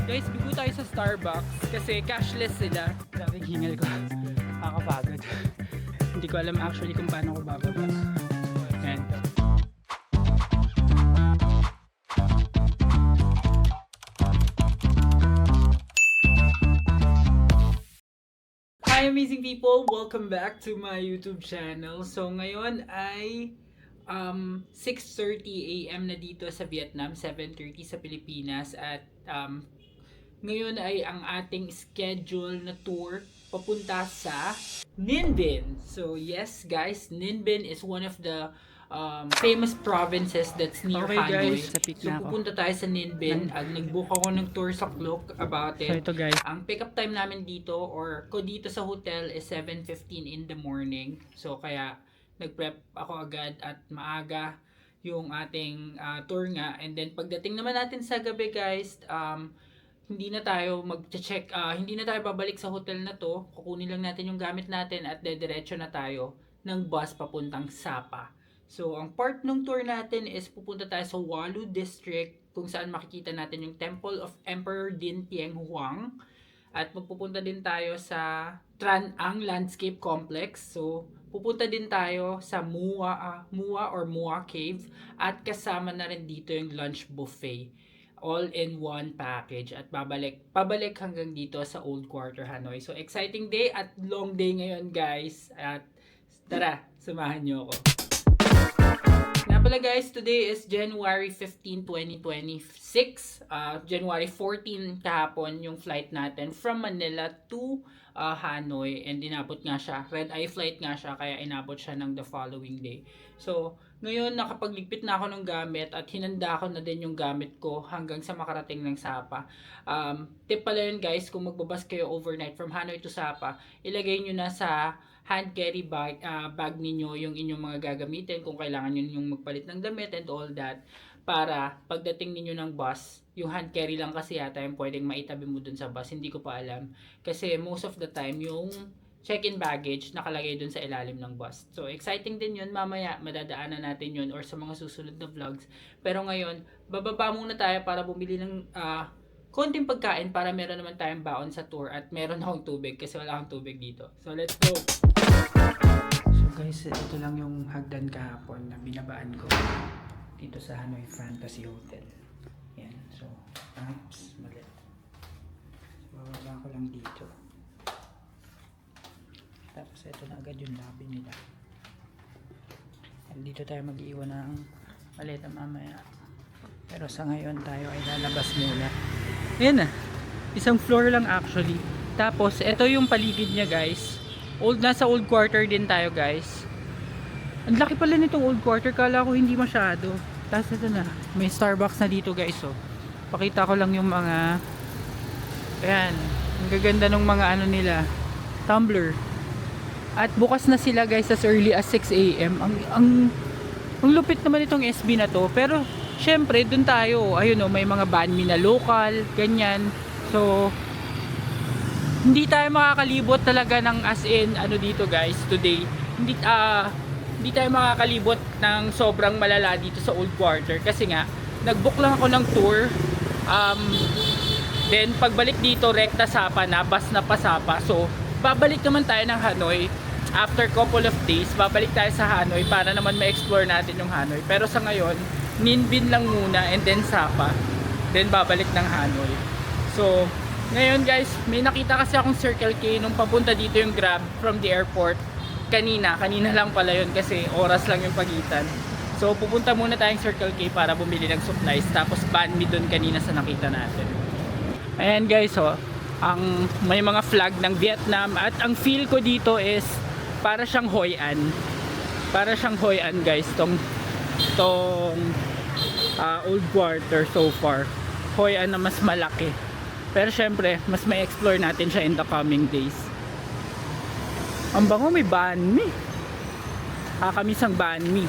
Guys, bigo tayo sa Starbucks kasi cashless sila. Grabe hingal ko. Nakakapagod. Hindi ko alam actually kung paano ko bababa. Ayan. Hi amazing people! Welcome back to my YouTube channel. So ngayon ay 6:30 AM na dito sa Vietnam, 7:30 sa Pilipinas at ngayon ay ang ating schedule na tour papunta sa Ninh Binh. So yes guys, Ninh Binh is one of the famous provinces that's near Hanoi. Guys, So pupunta tayo sa Ninh Binh. Nag-book ako ng tour sa Klook about it. So ito guys, Ang pick up time namin dito or ko dito sa hotel is 7:15 in the morning. So kaya nag-prep ako agad at maaga yung ating tour nga. And then pagdating naman natin sa gabi guys, hindi na tayo mag-check, hindi na tayo babalik sa hotel na to. Kukunin lang natin yung gamit natin at dediretso na tayo ng bus papuntang Sapa. So, ang part ng tour natin is pupunta tayo sa Walu District kung saan makikita natin yung Temple of Emperor Din Tieng Huang. At magpupunta din tayo sa Tran Ang Landscape Complex. So, pupunta din tayo sa Mua or Mua Cave. At kasama na rin dito yung lunch buffet. All in one package at pabalik hanggang dito sa Old Quarter Hanoi. So exciting day at long day ngayon guys. At tara, samahan niyo ako. Nga pala guys, today is January 15, 2026. January 14 kahapon yung flight natin from Manila to Hanoi, and inabot nga siya. Red eye flight nga siya kaya inabot siya ng the following day. So, ngayon nakapagligpit na ako ng gamit at hinanda ko na din yung gamit ko hanggang sa makarating ng Sapa. Tip pala yun guys, kung magbabas kayo overnight from Hanoi to Sapa, ilagay nyo na sa hand carry bag ninyo yung inyong mga gagamitin kung kailangan nyo yung magpalit ng damit and all that, para pagdating ninyo ng bus, yung hand carry lang kasi yata yung pwedeng maitabi mo dun sa bus. Hindi ko pa alam kasi most of the time yung check-in baggage nakalagay dun sa ilalim ng bus. So exciting din yun, mamaya madadaanan natin yun or sa mga susunod na vlogs. Pero ngayon bababa muna tayo para bumili ng konting pagkain para meron naman tayong baon sa tour at meron akong tubig kasi wala akong tubig dito. So let's go! So guys, ito lang yung hagdan kahapon na binabaan ko dito sa Hanoi Fantasy Hotel. Yan. So, oops, mali. So, bababa ko lang dito. Tapos ito na agad yung lobby nila. And dito tayo mag-iwan ng maleta mamaya. Pero sa ngayon tayo ay lalabas muna. Ayan na. Isang floor lang actually. Tapos, ito yung paligid niya guys. Nasa old quarter din tayo guys. Ang laki pala nitong old quarter. Kala ko hindi masyado. Tapos ito na. May Starbucks na dito guys. So, pakita ko lang yung mga ayan. Ang gaganda ng mga ano nila. Tumbler. At bukas na sila guys as early as 6 AM. Ang lupit naman itong SB na to. Pero syempre dun tayo. Ayun o, may mga banmi na local. Ganyan. So hindi tayo makakalibot talaga ng as in ano dito guys today. Hindi tayo makakalibot ng sobrang malala dito sa old quarter kasi nga nagbook lang ako ng tour. Then pagbalik dito rekta Sapa na, bus na pa Sapa. So babalik naman tayo ng Hanoi after couple of days. Babalik tayo sa Hanoi para naman ma-explore natin yung Hanoi. Pero sa ngayon Ninh Binh lang muna and then Sapa. Then babalik ng Hanoi. So ngayon guys, may nakita kasi akong Circle K nung papunta dito yung Grab from the airport. Kanina lang pala yun kasi oras lang yung pagitan. So pupunta muna tayong Circle K para bumili ng supplies. Tapos banh mi dun kanina sa nakita natin. Ayan guys, oh, may mga flag ng Vietnam. At ang feel ko dito is para siyang Hoi An. Para siyang Hoi An guys, tong old quarter so far. Hoi An na mas malaki. Pero syempre, mas may explore natin siya in the coming days. Ang bango, may banh mi. Kakamis ang banh mi.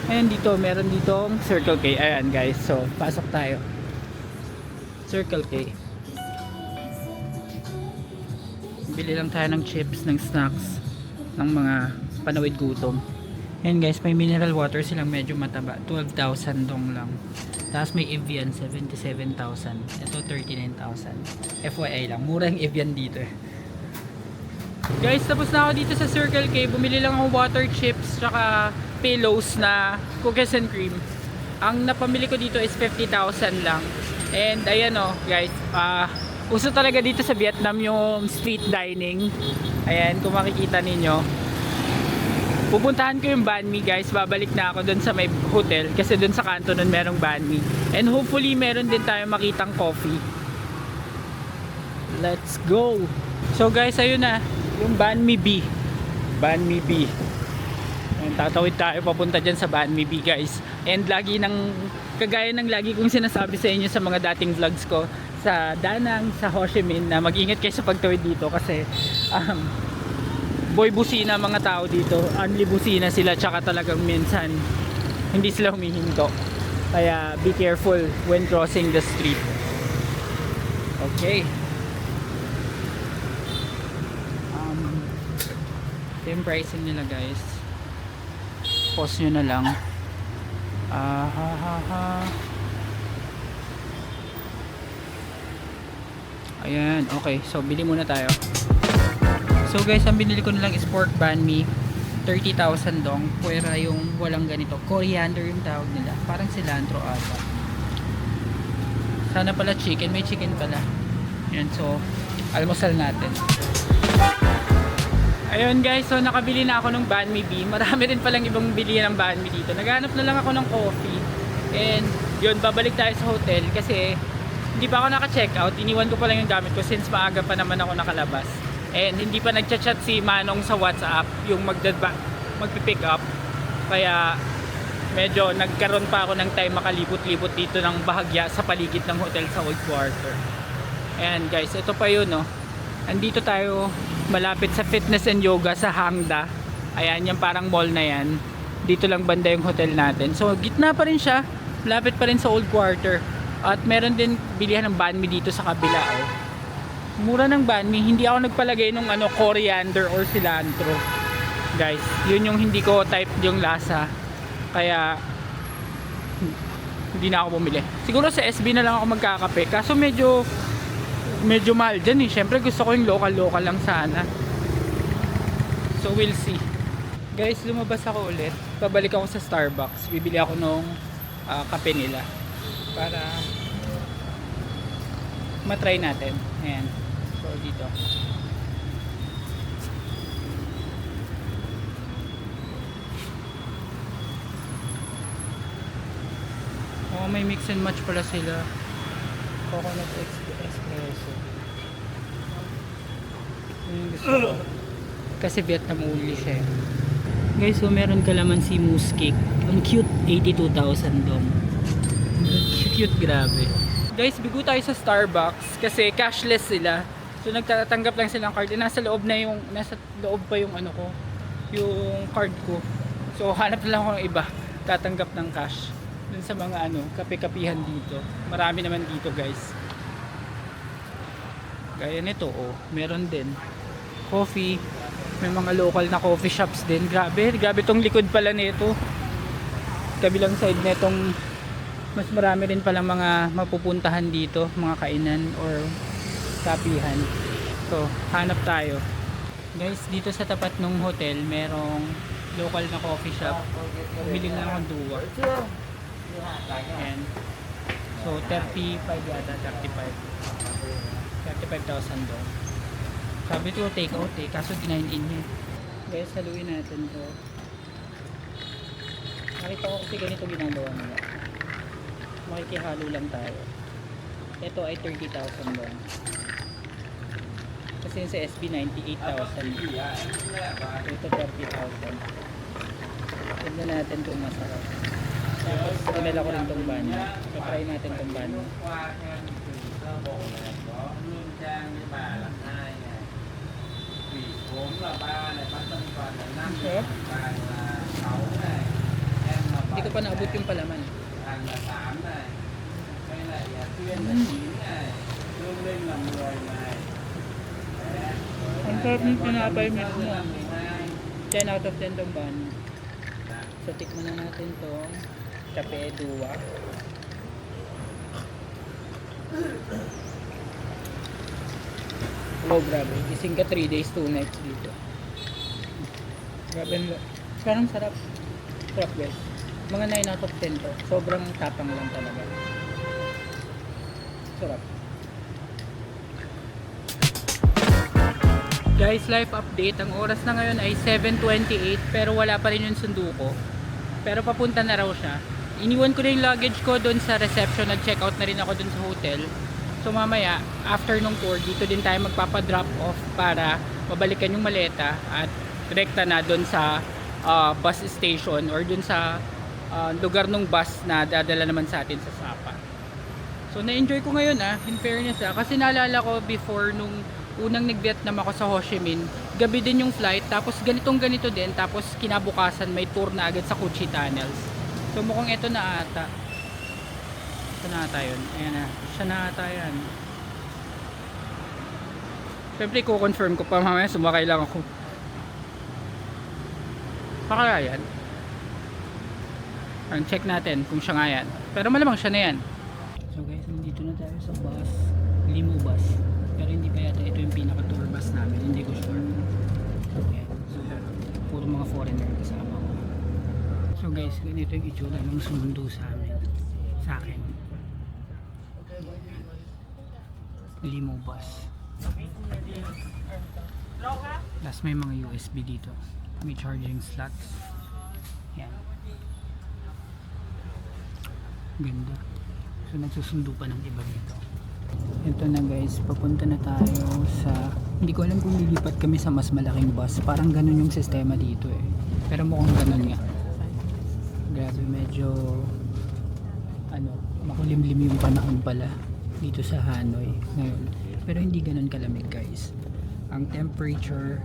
Ayan dito, meron ditong Circle K. Ayan guys, so pasok tayo. Circle K. Bili lang tayo ng chips, ng snacks, ng mga panawid gutom. Yan guys, may mineral water silang medyo mataba. 12,000 dong lang. Tapos may Evian, 77,000. Ito, 39,000. FYI lang, mura yung Evian dito eh. Guys, tapos na ako dito sa Circle K. Bumili lang ako water chips tsaka pillows na cookies and cream. Ang napamili ko dito is 50,000 lang. And ayan o guys, uso talaga dito sa Vietnam yung street dining. Ayan, kung makikita ninyo. Pupuntahan ko yung banh mi guys. Babalik na ako dun sa may hotel kasi dun sa kanto nun merong banh mi. And hopefully meron din tayo makitang coffee. Let's go! So guys, ayun na yung Banh Mi B. Banh Mi B. Ayun, tatawid tayo papunta dyan sa Banh Mi B guys. And lagi kagaya ng lagi kong sinasabi sa inyo sa mga dating vlogs ko sa Da Nang, sa Ho Chi Minh, na mag-ingat kayo sa pagtawid dito kasi boy busina mga tao dito. Only busina sila, tsaka talagang minsan hindi sila humihinto. Kaya be careful when crossing the street. Okay. Ito yung pricing nila guys. Pause nyo na lang. Ayan, okay. So, bili muna tayo. So guys, ang binili ko nilang is pork banh mi. 30,000 dong. Puwera yung walang ganito. Coriander yung tawag nila. Parang cilantro ata. Sana pala chicken. May chicken pala. Ayan, so, almusal natin. Ayun guys, so nakabili na ako ng banh mi B. Marami rin palang ibang bili ng banh mi dito. Naghanap na lang ako ng coffee. And yun, babalik tayo sa hotel kasi hindi pa ako naka-check out. Iniwan ko pa lang yung gamit ko since maaga pa naman ako nakalabas. And hindi pa nagchat-chat si Manong sa WhatsApp yung magpipick up. Kaya medyo nagkaroon pa ako ng time makalibot-libot dito ng bahagya sa paligid ng hotel sa Old Quarter. And guys, ito pa yun, no. Andito tayo malapit sa fitness and yoga sa Hangda. Ayan, yung parang mall na yan. Dito lang banda yung hotel natin. So gitna pa rin siya, malapit pa rin sa Old Quarter. At meron din bilihan ng banh mi dito sa kabila, oh. Mura ng banh mi. Hindi ako nagpalagay nung coriander or cilantro. Guys, yun yung hindi ko type yung lasa. Kaya hindi na ako bumili. Siguro sa SB na lang ako magkakape. Kaso medyo mahal dyan eh. Syempre gusto ko yung local lang sana. So we'll see. Guys, lumabas ako ulit. Pabalik ako sa Starbucks. Bibili ako nung kape nila. Para matry natin. Ayan. So dito. Oh, may mix and match pala sila. Coconut espresso. Kasi Vietnam only siya. Guys, so meron kalamansi mousse cake. Ang cute, 82,000 dong. Cute, grabe. Guys, bigo tayo sa Starbucks kasi cashless sila. So nagtatanggap lang silang card. Nasa loob pa yung yung card ko. So hanap na lang ako ng iba. Tatanggap ng cash. Dun sa mga kape-kapihan dito. Marami naman dito, guys. Gaya nito, oh, meron din coffee. May mga local na coffee shops din. Grabe tong likod pala nito. Kabilang side netong mas marami rin palang mga mapupuntahan dito, mga kainan or kapihan. So, hanap tayo. Guys, dito sa tapat ng hotel, merong local na coffee shop. Bumili na akong duwa. Ayan. So, 35 yata, 35,000 doon. Sabi ko, take out eh, kaso dine-in niya. Guys, haluin natin to. Nakita ko kasi ganito ginagawa nila. Makikihalo lang tayo. Ito ay 30,000 doon. Kasi yung sa SB 98,000. Ito 30,000. Tignan natin kung masarap. Tapos pinala ko rin itong banyo. Try natin itong banyo. Okay. Hindi ko pa naabot yung palaman. Ang sarap ng tinapay mismo. 10 out of 10 tong banyo. So tikman na natin tong Chapedua. Oh, grabe. Gising ka 3 days, 2 nights dito. Grabe. Parang sarap. Sarap guys. Mga 9 out of 10 to. Sobrang tapang lang talaga. Sarap. Guys, life update. Ang oras na ngayon ay 7:28 pero wala pa rin yung sundo ko. Pero papunta na raw siya. Iniwan ko na yung luggage ko doon sa reception. Nag-check out na rin ako doon sa hotel. So mamaya, after nung tour, dito din tayo magpapa-drop off para mabalikan yung maleta at direkta na doon sa bus station or doon sa lugar ng bus na dadala naman sa atin sa Sapa. So na-enjoy ko ngayon in fairness kasi naalala ko before nung unang nag-Vietnam ako sa Ho Chi Minh, gabi din yung flight tapos ganito din tapos kinabukasan may tour na agad sa Cu Chi Tunnels. So mukhang ito na ata. Ito na ata yun. Ayan na. Siya na ata yan. Siyempre ko-confirm ko pa mamaya sumakay lang ako. Baka yan. Check natin kung siya nga yan. Pero malamang siya na yan. So guys, nandito na tayo sa bus. Limo bus. Pero hindi pa yata ito yung pinaka-tour bus namin. Hindi ko sure. Ayan. So, puro mga foreigner kasama ko. So guys, ganito yung itsura ng sumundo sa amin. Sa akin. Limo bus. Plus may mga USB dito. May charging slots. Yan. Ganda. So nagsusundo pa ng iba dito. Ito na guys, papunta na tayo sa, hindi ko alam kung lilipat kami sa mas malaking bus. Parang ganun yung sistema dito eh. Pero mukhang ganun nga. Grabe, medyo makulimlim yung panahon pala dito sa Hanoi ngayon. Pero hindi ganun kalamig guys. Ang temperature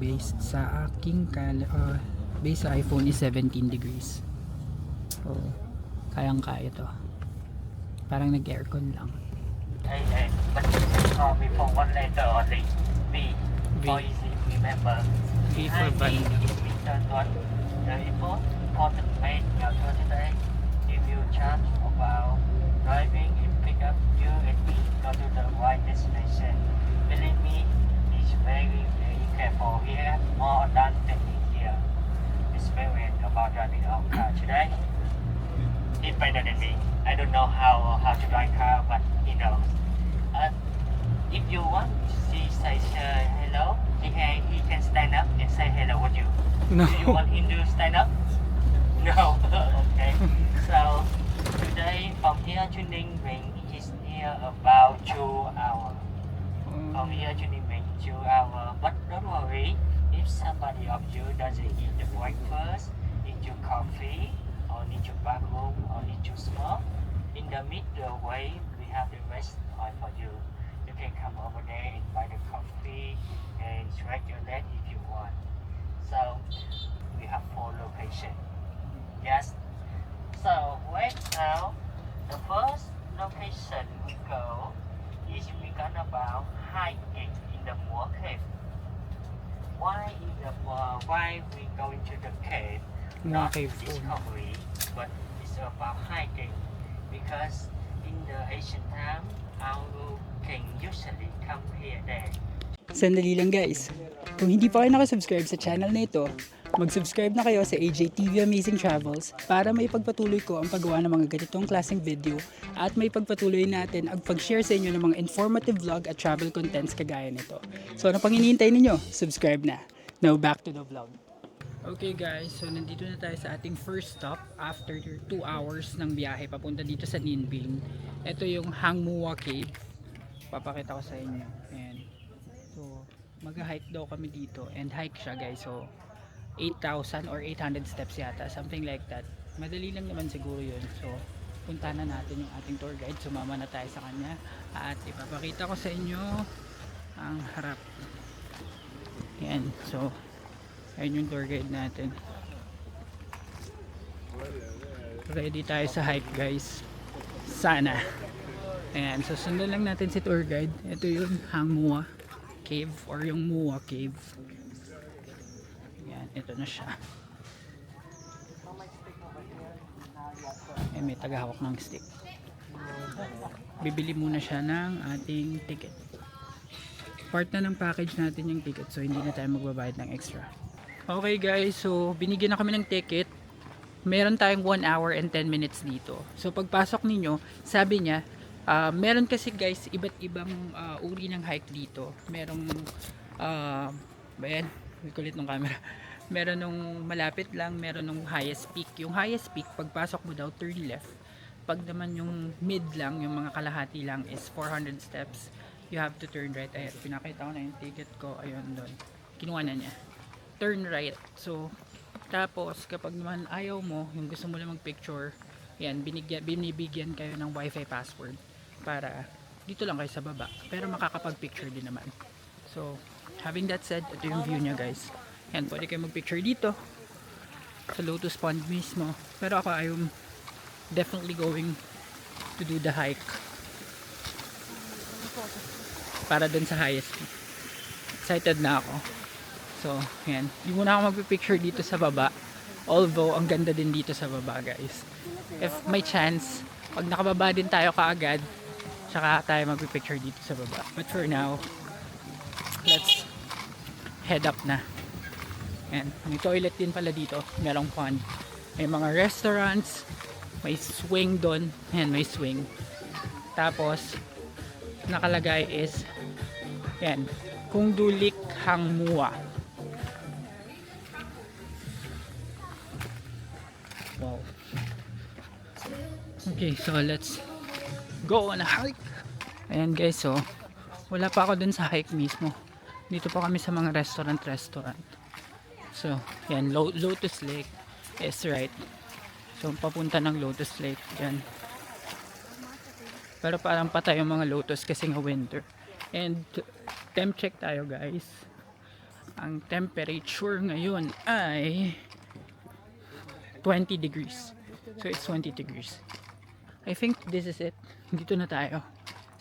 based sa aking based sa iPhone is 17 degrees. So, kayang-kaya to. Parang nag-aircon lang. But you can call me for one letter only. V. For easy remember. V for vanilla. Is return one. The info for the main tour today. If you charge about driving and pick up you and me go to the right destination. Believe me, it's very careful here. More than 10 years experience about driving our car today. He's better than me. I don't know how to drive car, but he knows. If you want, he says hello. He can stand up and say hello with you. No. Do you want him to stand up? No. Okay. So today from here to Ninh Bình is near about 2 hours. From here to Ninh Bình 2 hours. But don't worry, if somebody of you doesn't eat the breakfast, eat your coffee, or need your bathroom, or need to smoke, in the middle way we have the rest point for you. You can come over there and buy the coffee and stretch your leg if you want. So we have 4 locations. Yes. So right now, the first location we go is we gonna about hiking in the Mua Cave. Why we go into the cave? Mua Not Cave. discovery, but it's about hiking. Because in the ancient time, our king usually come here there. Sandali lang guys. Kung hindi pa kayo nakasubscribe sa channel na ito, mag-subscribe na kayo sa AJTV Amazing Travels para may pagpatuloy ko ang paggawa ng mga ganitong klaseng video at may pagpatuloy natin ang pag-share sa inyo ng mga informative vlog at travel contents kagaya nito. So ano pang hinihintay ninyo? Subscribe na. Now back to the vlog. Okay guys, so nandito na tayo sa ating first stop after 2 hours ng biyahe papunta dito sa Ninh Bình. Ito yung Hang Mua Cave. Papakita ko sa inyo. Ayan. So mag-hike daw kami dito and hike siya guys. So 8,000 or 800 steps yata, something like that. Madali lang naman siguro yun. So punta na natin yung ating tour guide. Sumama na tayo sa kanya at ipapakita ko sa inyo ang harap. Ayan. So ayun yung tour guide natin. Ready tayo sa hike guys. Sana. Ayan. So sundan lang natin si tour guide. Ito yung Hang Mua Cave or yung Mua Cave. Ayan. Ito na siya. Ayan, may tagahawak ng stick. Bibili muna siya ng ating ticket. Part na ng package natin yung ticket, so hindi na tayo magbabayad ng extra. Okay guys, so binigyan na kami ng ticket. Meron tayong 1 hour and 10 minutes dito. So pagpasok ninyo, sabi niya, meron kasi guys iba't ibang uri ng hike dito. Merong ayan, kulit ng camera. Meron nung malapit lang, meron nung highest peak. Yung highest peak, pagpasok mo daw turn left. Pag naman yung mid lang, yung mga kalahati lang is 400 steps. You have to turn right. Ayan, pinakita ko na yung ticket ko. Ayun doon. Kinuha na niya. Turn right. So tapos kapag naman ayaw mo, yung gusto mo lang mag-picture, yan, binibigyan kayo ng wifi password para dito lang kayo sa baba. Pero makakapag-picture din naman. So, having that said, ito yung view niya guys. Yan, pwede kayo mag-picture dito sa Lotus Pond mismo. Pero ako, I'm definitely going to do the hike para dun sa highest peak. Excited na ako. So, yan. Hindi muna ako magpipicture dito sa baba. Although, ang ganda din dito sa baba, guys. If may chance, pag nakababa din tayo kaagad, tsaka tayo magpipicture dito sa baba. But for now, let's head up na. Yan. May toilet din pala dito. Merong pond. May mga restaurants. May swing doon. Yan, may swing. Tapos, nakalagay is, yan, Kung Dulik Hang Mua. Wow. Okay, so let's go on a hike. Ayan guys, so wala pa ako dun sa hike mismo. Dito pa kami sa mga restaurant. So, yan, Lotus Lake is right. So, papunta ng Lotus Lake. Yan. Pero parang patay yung mga lotus kasi nga winter. And temp check tayo guys. Ang temperature ngayon ay 20 degrees. So it's 20 degrees. I think this is it. Dito na tayo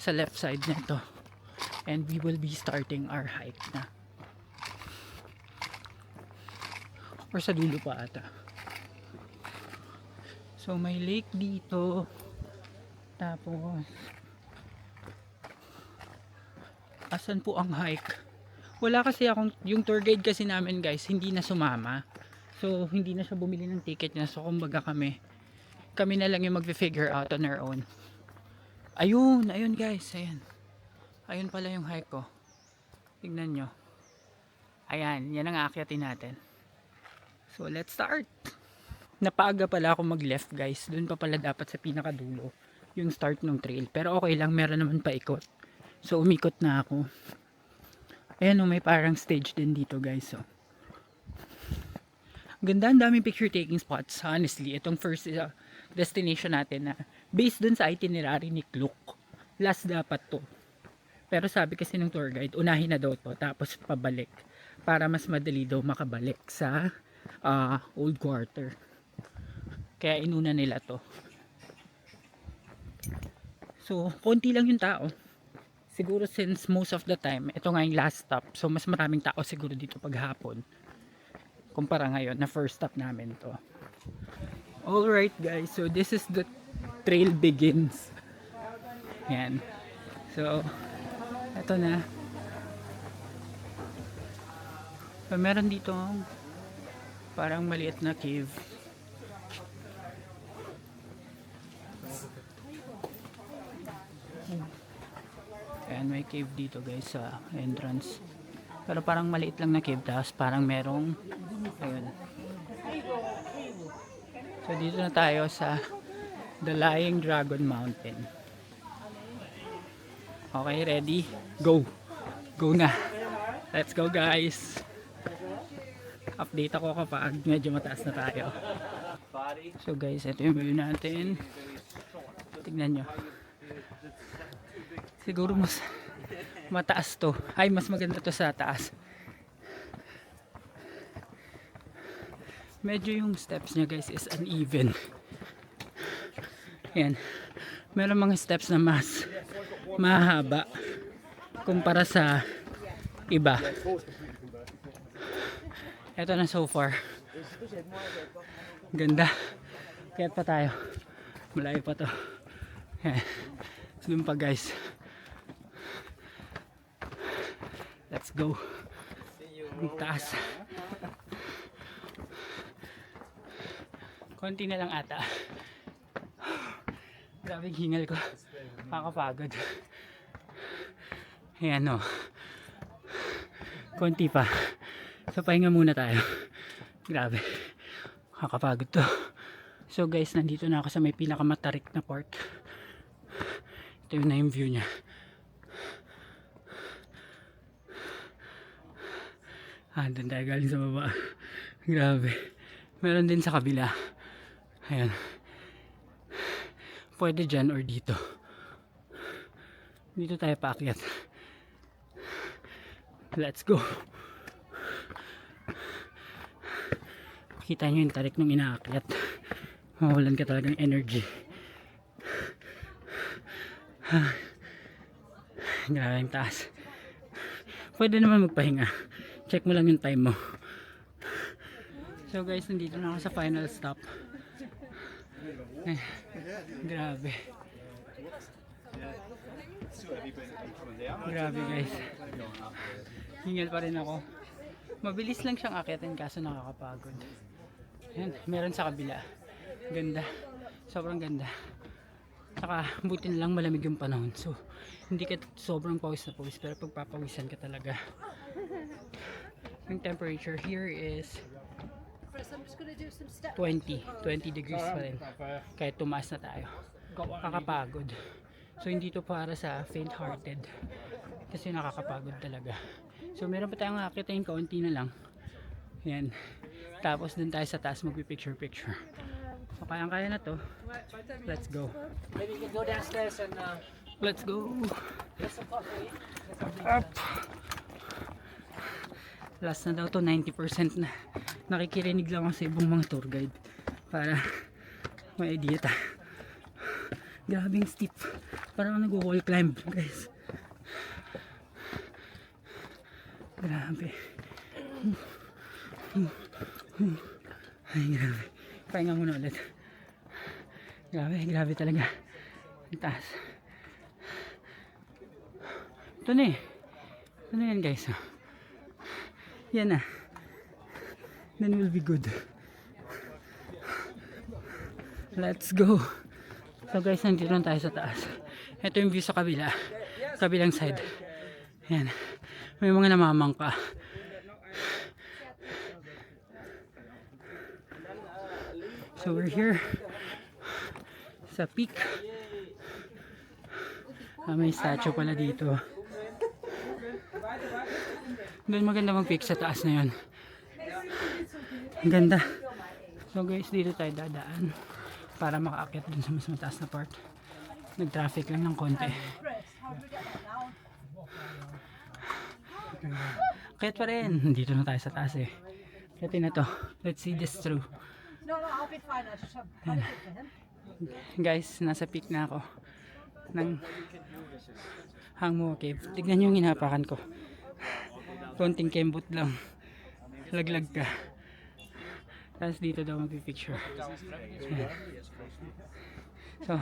sa left side nito. And we will be starting our hike na. Or sa dulo pa ata. So may lake dito. Tapos asan po ang hike? Wala kasi akong, yung tour guide kasi namin guys, hindi na sumama. So, hindi na siya bumili ng ticket niya. So, kumbaga kami na lang yung mag-figure out on our own. Ayun guys, ayan. Ayun pala yung hike ko. Tignan nyo. Ayan, yan ang aakyatin natin. So, let's start. Napaaga pala ako mag-left guys. Doon pa pala dapat sa pinakadulo yung start ng trail. Pero okay lang, meron naman paikot. So, umikot na ako. Ayan, may parang stage din dito guys. So, ganda, ang daming picture taking spots. Honestly, itong first destination natin na based dun sa itinerary ni Klook. Last dapat to. Pero sabi kasi ng tour guide, unahin na daw to tapos pabalik para mas madali daw makabalik sa old quarter. Kaya inuna nila to. So, konti lang yung tao. Siguro since most of the time, ito nga yung last stop. So, mas maraming tao siguro dito paghapon. Kumpara ngayon na first stop namin to. Alright guys, so this is the trail begins. Yan. So, eto na. So, meron dito parang maliit na cave. Ayan, may cave dito guys sa entrance. Pero parang maliit lang na cave, tapos parang merong ayun. So dito na tayo sa The Lying Dragon Mountain. Okay, ready? Go! Go na! Let's go guys! Update ako kapag medyo mataas na tayo. So guys, ito yung view natin. Tignan nyo. Siguro mas mataas to. Ay, mas maganda to sa taas. Medyo yung steps niya guys is uneven. Yan. Meron mga steps na mas mahaba kumpara sa iba. Ito na so far. Ganda. Kaya pa tayo. Malayo pa to. Yan. Doon pa guys. Let's go. Ang taas. Konti na lang ata. Grabe hingal ko. Nakakapagod. Ayan o. Konti pa. So pahinga muna tayo. Grabe. Nakakapagod to. So guys, nandito na ako sa may pinakamatarik na part. Ito yun na yung view nya. Doon tayo galing sa baba. Grabe. Meron din sa kabila. Ayan. Pwede dyan or dito. Dito tayo paakyat. Let's go. Kita nyo yung tarik nung inaakyat. Mawalan ka talagang energy. Grabe yung taas. Pwede naman magpahinga. Check mo lang yung time mo. So guys, nandito na ako sa final stop. Grabe. Grabe guys. Hingal pa rin ako. Mabilis lang siyang akyatin kaso nakakapagod. Ayan, meron sa kabila. Ganda. Sobrang ganda. Saka buti na lang malamig yung panahon. So hindi ka sobrang pawis na pawis pero pagpapawisan ka talaga. Yung temperature here is 20 degrees pa rin. Kahit tumaas na tayo. Nakakapagod. So hindi to para sa faint hearted. Kasi nakakapagod talaga. So meron pa tayong akitain kaunti na lang. Yan. Tapos dun tayo sa taas magpipicture picture. So kayang-kaya na to. Let's go. Maybe you can go downstairs and Let's go. get some coffee. Up. Last na daw to, 90% na. Nakikirinig lang ako sa ibang mga tour guide para may idea ta. Grabing steep. Parang nag-wall climb guys. Grabe. Ay grabe. Pahinga muna ulit. Grabe talaga. Ang taas. Ito na eh. Ito na yan guys. Yan na. Then we'll be good. Let's go. So guys, nandito na tayo sa taas. Ito yung view sa kabila. Kabilang side. Yan. May mga namamangka. So we're here sa peak. May statue pala dito. Doon maganda mag-pick sa taas na yun. Ang ganda. So guys, dito tayo dadaan para makaakyat dun sa mas mataas na part. Nag-traffic lang ng konti. Kayat pa rin. Dito na tayo sa taas eh. Kaya na to. Let's see this through. No, I'll be fine. I just have politics for him. Guys, nasa peak na ako ng Hangmo Cave. Tignan nyo yung hinapakan ko. Konting kembot lang. Laglag ka. Tapos dito daw magpipicture. So,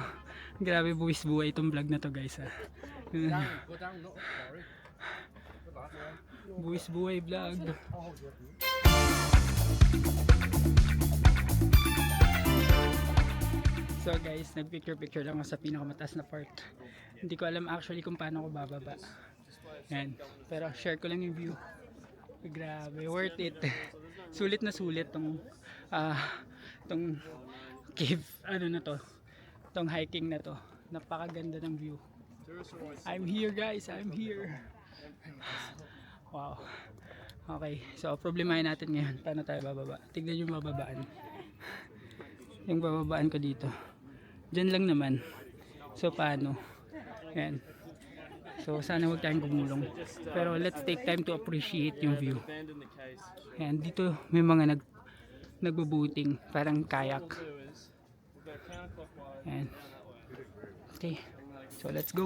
grabe buwis buhay itong vlog na to guys ha. Buwis buhay vlog. So guys, nagpicture lang ako sa pinakamataas na part. Hindi ko alam actually kung paano ko bababa. Yan. Pero share ko lang yung view. Grabe, worth it. Sulit na sulit tong cave, ano na to. Tong hiking na to. Napakaganda ng view. I'm here guys, I'm here. Wow. Okay, so problemahin natin ngayon. Paano tayo bababa? Tignan yung bababaan. Yung bababaan ko dito. Diyan lang naman. So paano? Yan. So sana huwag tayong gumulong. Pero let's take time to appreciate yung view. Yan, dito may mga nagbo-boating, parang kayak. Yan. Okay. So let's go.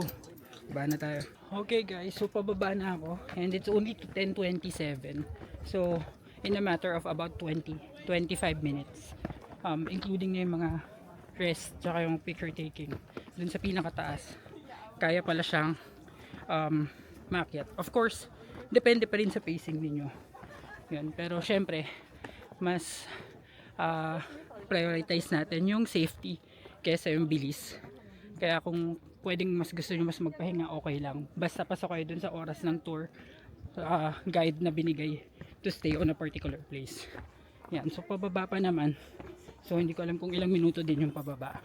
Baba na tayo. Okay guys, so pababa na ako and it's only 10:27. So in a matter of about 25 minutes. Including na yung mga rest tsaka yung picture taking. Dun sa pinakataas, kaya pala siyang maakyat. Of course, depende pa rin sa pacing ninyo. Yun. Pero syempre, mas prioritize natin yung safety kaysa yung bilis. Kaya kung pwedeng mas gusto nyo mas magpahinga, okay lang. Basta pasok kayo dun sa oras ng tour guide na binigay to stay on a particular place. Yan. So pababa pa naman. So hindi ko alam kung ilang minuto din yung pababa.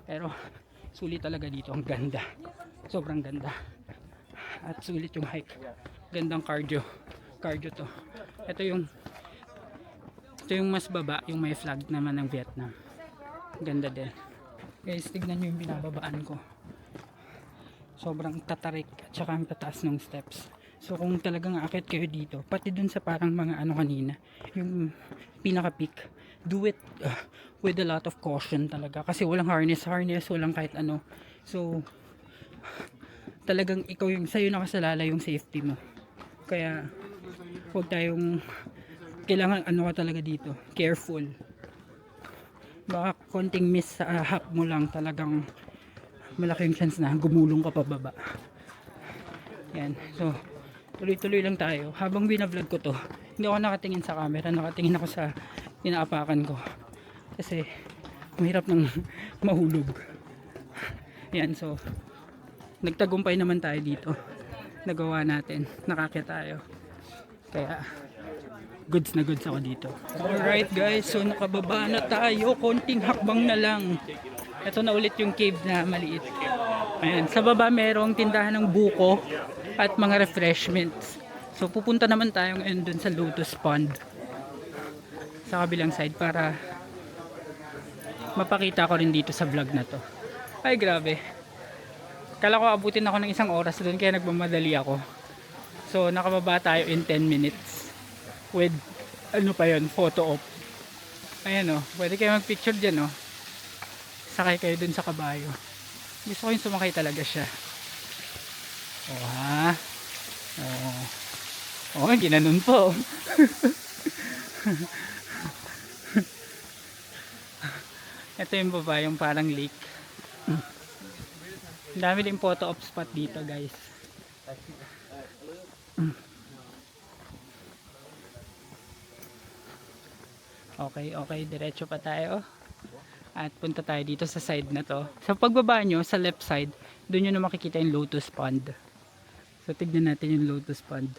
Pero sulit talaga dito. Ang ganda. Sobrang ganda. At sulit yung hike. Gandang cardio. Cardio to. Ito yung mas baba, yung may flag naman ng Vietnam. Ganda din. Guys, tignan nyo yung binababaan ko. Sobrang tatarik at saka ang tataas ng steps. So kung talagang aakit kayo dito, pati dun sa parang mga ano kanina, yung pinaka peak, do it with a lot of caution talaga. Kasi walang harness, walang kahit ano. So talagang ikaw yung sa'yo nakasalala yung safety mo. Kaya huwag tayong kailangan ano ka talaga dito, careful. Baka konting miss sa hap mo lang, talagang malaki yung chance na gumulong ka pababa. Yan, so tuloy-tuloy lang tayo. Habang binablog ko to, hindi ako nakatingin sa camera, nakatingin ako sa inaapakan ko. Kasi mahirap nang mahulog. Yan, so nagtagumpay naman tayo dito. Nagawa natin, nakakita tayo. Kaya goods na goods ako dito. Alright guys, so nakababa na tayo. Konting hakbang na lang. Ito na ulit yung cave na maliit. Ayan, sa baba merong tindahan ng buko at mga refreshments. So pupunta naman tayo ngayon dun sa Lotus Pond sa kabilang side para mapakita ko rin dito sa vlog na to. Ay grabe. Kala ko abutin ako ng isang oras dun kaya nagmamadali ako. So nakababa tayo in 10 minutes with ano pa yun, photo op. Ayan o, pwede kayo mag picture dyan o. Sakay kayo dun sa kabayo. Gusto ko yung sumakay talaga siya. O ha. O ginanon po. Ito yung baba, yung parang lake. Dami din photo op spot dito guys. Okay, diretso pa tayo. At punta tayo dito sa side na to. Sa pagbaba nyo, sa left side, doon nyo na makikita yung Lotus Pond. So tignan natin yung Lotus Pond.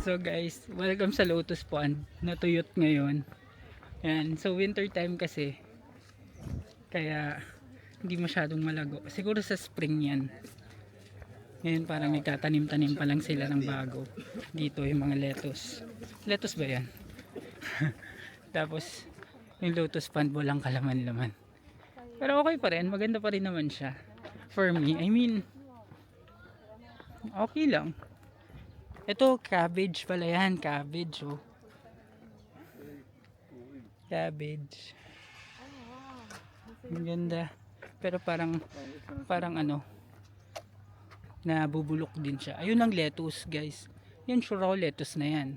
So guys, welcome sa Lotus Pond. Natuyot ngayon. Yan, so winter time kasi. Kaya hindi masyadong malago. Siguro sa spring yan. Ngayon parang nagtatanim-tanim pa lang sila ng bago. Dito yung mga lettuce. Lettuce ba yan? Tapos yung Lotus Pond walang kalaman-laman. Pero okay pa rin, maganda pa rin naman siya. For me, I mean okay lang. Ito cabbage pala yan, cabbage oh. Cabbage. Maganda. Pero parang ano, nabubulok din siya. Ayun ang lettuce guys. Yan sure ako lettuce na yan.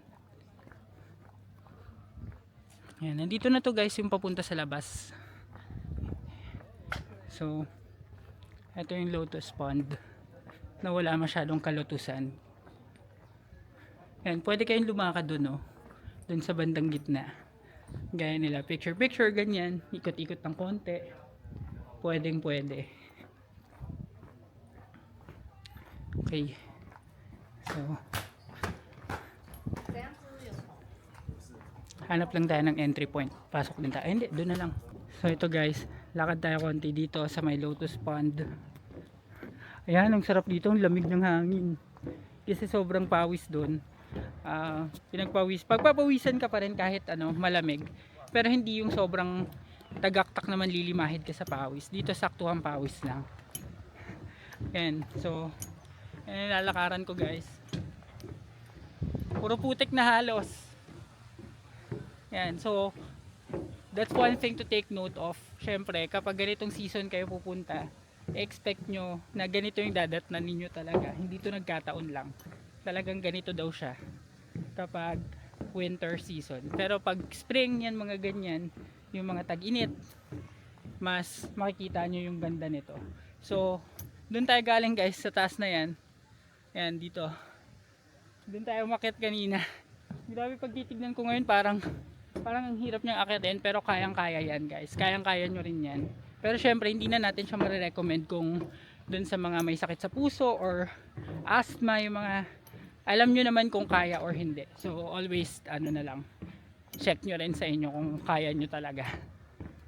Yan, nandito na to guys yung papunta sa labas. So, ito yung Lotus Pond na wala masyadong kalutusan. Yan, pwede kayong lumakad dun, oh. Dun sa bandang gitna. Gaya nila, picture, ganyan. Ikot-ikot ng konti. Pwede. Okay. So, hanap lang tayo ng entry point. Pasok din tayo. Hindi, doon na lang. So ito guys, lakad tayo konti dito sa may Lotus Pond. Ayan, ang sarap dito, ang lamig ng hangin. Kasi sobrang pawis doon. Pagpapawisan ka pa rin kahit ano, malamig. Pero hindi yung sobrang tagaktak naman lilimahid ka sa pawis. Dito saktuhan pawis lang. Ayan, so ayan, lalakaran ko guys. Puro putik na halos. Yan, so that's one thing to take note of. Syempre, kapag ganitong season kayo pupunta, expect nyo na ganito yung dadatnan ninyo talaga. Hindi to nagkataon lang. Talagang ganito daw siya kapag winter season. Pero pag spring yan, mga ganyan, yung mga tag-init, mas makikita nyo yung ganda nito. So doon tayo galing guys, sa taas na yan. Ayan dito, doon tayo umakyat kanina. Grabe, pag titignan ko ngayon parang ang hirap niyang akyatin, pero kayang kaya yan guys, kayang kaya nyo rin yan. Pero syempre hindi na natin siya marirecommend kung dun sa mga may sakit sa puso or asthma, yung mga alam nyo naman kung kaya or hindi. So always ano na lang, check nyo rin sa inyo kung kaya nyo talaga.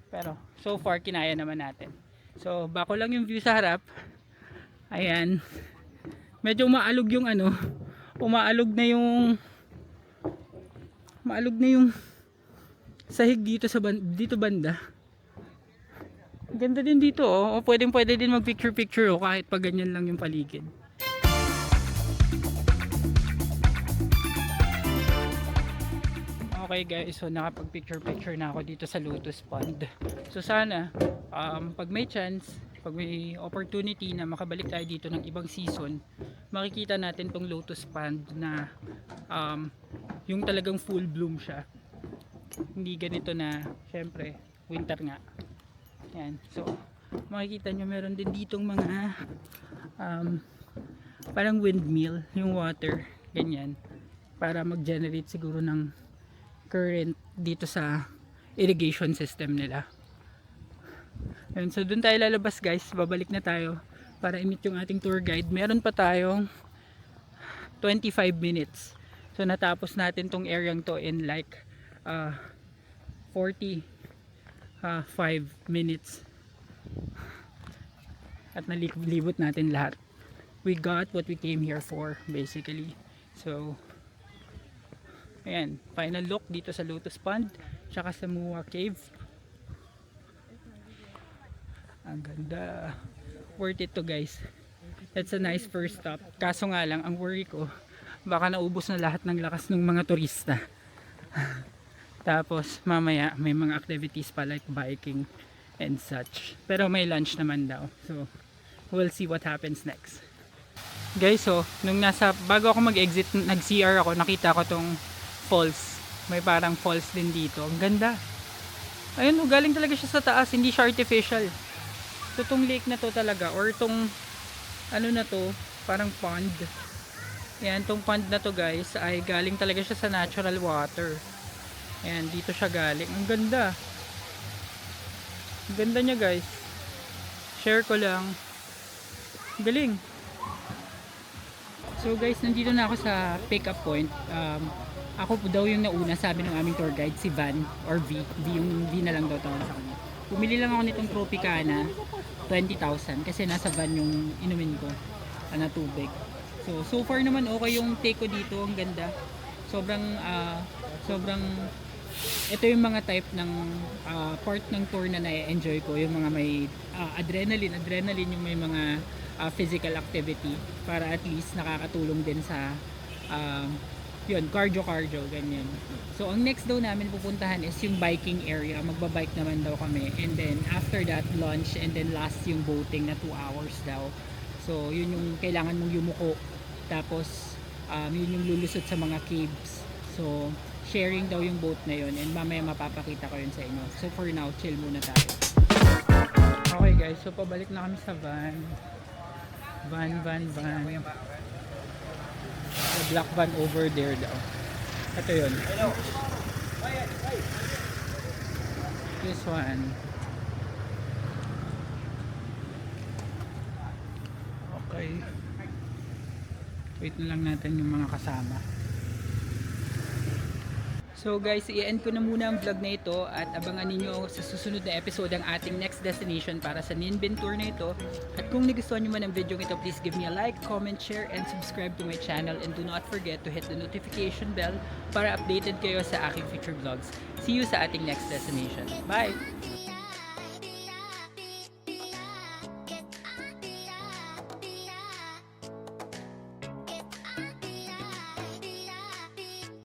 Pero so far kinaya naman natin. So bako lang yung view sa harap. Ayan, medyo umaalog yung ano, umaalog na yung sahig dito sa dito banda. Ganda din dito oh. Pwede din mag picture oh, kahit pag ganyan lang yung paligid. Okay guys, so nakapag picture na ako dito sa Lotus Pond. So sana pag may chance, pag may opportunity na makabalik tayo dito ng ibang season, makikita natin tong Lotus Pond na yung talagang full bloom siya. Hindi ganito na syempre winter nga. Yan. So makikita nyo meron din ditong mga parang windmill yung water, ganyan, para mag-generate siguro ng current dito sa irrigation system nila. Yan. So dun tayo lalabas guys, babalik na tayo para i-meet yung ating tour guide. Meron pa tayong 25 minutes. So natapos natin tong areang to in like 45 minutes. At nalibot natin lahat. We got what we came here for basically. So ayan, final look dito sa Lotus Pond tsaka sa Mua Cave. Ang ganda, worth it to guys. That's a nice first stop. Kaso nga lang, ang worry ko baka naubos na lahat ng lakas ng mga turista. Tapos mamaya may mga activities pa like biking and such, pero may lunch naman daw, so we'll see what happens next guys. So nung bago ako mag-exit, nag CR ako, nakita ko tong falls. May parang falls din dito. Ang ganda. Ayun, galing talaga siya sa taas. Hindi siya artificial. So, tong lake na to talaga, or tong ano na to, parang pond. Ayan, tong pond na to guys, ay galing talaga siya sa natural water. Ayan, dito siya galing. Ang ganda. Ang ganda niya guys. Share ko lang. Galing. So guys, nandito na ako sa pick up point. Ako po daw yung nauna, sabi ng aming tour guide, si Van or V yung V na lang daw tawag sa kanya. Bumili lang ako nitong Tropicana, 20,000 kasi nasa van yung inumin ko na tubig. So far naman okay yung take ko dito, ang ganda. Sobrang ito yung mga type ng part ng tour na na-enjoy ko, yung mga may adrenaline yung may mga physical activity, para at least nakakatulong din sa yun, cardio, ganyan. So ang next daw namin pupuntahan is yung biking area. Magbabike naman daw kami, and then after that lunch, and then last yung boating na 2 hours daw. So yun yung kailangan mong yumuko, tapos yun yung lulusot sa mga caves. So sharing daw yung boat na yun, and mamaya mapapakita ko yun sa inyo. So for now, chill muna tayo. Okay guys, so pabalik na kami sa van. The black van over there daw. Ito yun. This one. Okay. Wait na lang natin yung mga kasama. So guys, i-end ko na muna ang vlog na ito at abangan ninyo sa susunod na episode ang ating next destination para sa Ninh Binh tour na ito. At kung nagustuhan nyo man ang video ito, please give me a like, comment, share, and subscribe to my channel, and do not forget to hit the notification bell para updated kayo sa aking future vlogs. See you sa ating next destination. Bye!